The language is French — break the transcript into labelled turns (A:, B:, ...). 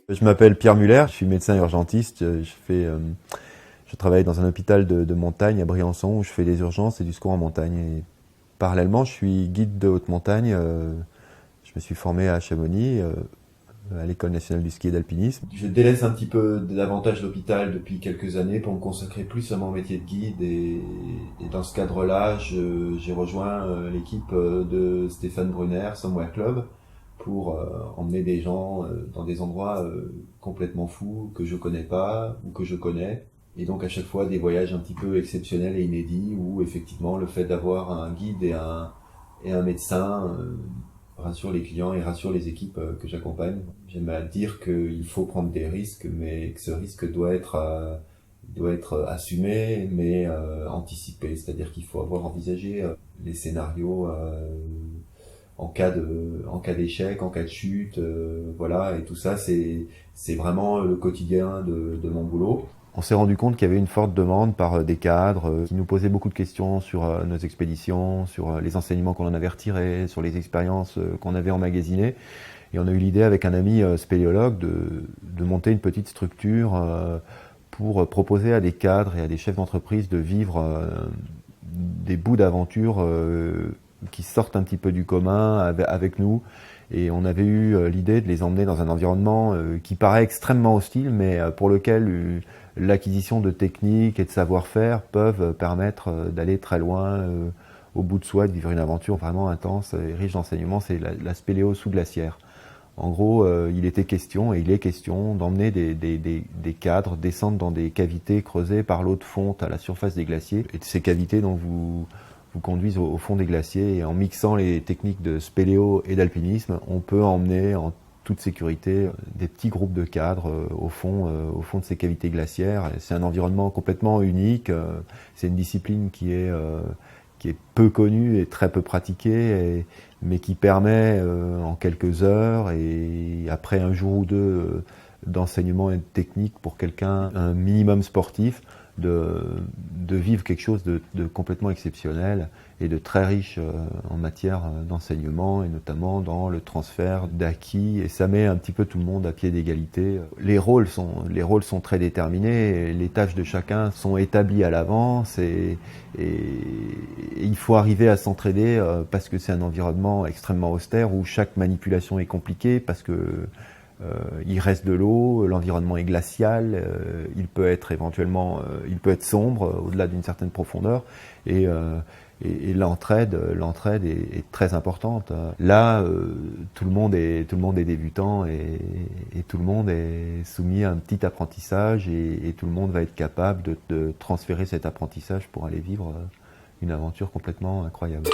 A: Je m'appelle Pierre Muller, je suis médecin urgentiste. Je travaille dans un hôpital de montagne à Briançon où je fais des urgences et du secours en montagne. Et parallèlement, je suis guide de haute montagne. Je me suis formé à Chamonix, à l'École nationale du ski et d'alpinisme. Je délaisse un petit peu davantage l'hôpital depuis quelques années pour me consacrer plus à mon métier de guide. Et dans ce cadre-là, j'ai rejoint l'équipe de Stéphane Brunner, Somewhere Club, pour emmener des gens dans des endroits complètement fous que je connais pas ou que je connais. Et donc à chaque fois des voyages un petit peu exceptionnels et inédits où effectivement le fait d'avoir un guide et un médecin rassure les clients et rassure les équipes que j'accompagne. J'aime à dire qu'il faut prendre des risques, mais que ce risque doit être assumé, mais anticipé. C'est-à-dire qu'il faut avoir envisagé les scénarios en cas d'échec, en cas de chute, voilà. Et tout ça, c'est vraiment le quotidien de mon boulot. On s'est rendu compte qu'il y avait une forte demande par des cadres qui nous posaient beaucoup de questions sur nos expéditions, sur les enseignements qu'on en avait retirés, sur les expériences qu'on avait emmagasinées. Et on a eu l'idée avec un ami spéléologue de monter une petite structure pour proposer à des cadres et à des chefs d'entreprise de vivre des bouts d'aventure qui sortent un petit peu du commun avec nous. Et on avait eu l'idée de les emmener dans un environnement qui paraît extrêmement hostile, mais pour lequel l'acquisition de techniques et de savoir-faire peuvent permettre d'aller très loin au bout de soi, de vivre une aventure vraiment intense et riche d'enseignements. C'est la spéléo sous-glaciaire. En gros, il était question, et il est question, d'emmener des cadres descendre dans des cavités creusées par l'eau de fonte à la surface des glaciers. Et de ces cavités dont vous conduisent au fond des glaciers. Et en mixant les techniques de spéléo et d'alpinisme, on peut emmener en toute sécurité des petits groupes de cadres au fond de ces cavités glaciaires. C'est un environnement complètement unique. C'est une discipline qui est peu connue et très peu pratiquée, mais qui permet en quelques heures et après un jour ou deux d'enseignement et de technique pour quelqu'un, un minimum sportif, de vivre quelque chose de complètement exceptionnel et de très riche en matière d'enseignement et notamment dans le transfert d'acquis, et ça met un petit peu tout le monde à pied d'égalité. Les rôles sont très déterminés, les tâches de chacun sont établies à l'avance et il faut arriver à s'entraider parce que c'est un environnement extrêmement austère où chaque manipulation est compliquée parce que il reste de l'eau, l'environnement est glacial, il peut être sombre au-delà d'une certaine profondeur et l'entraide est très importante. Là, tout le monde est débutant et tout le monde est soumis à un petit apprentissage et tout le monde va être capable de transférer cet apprentissage pour aller vivre une aventure complètement incroyable.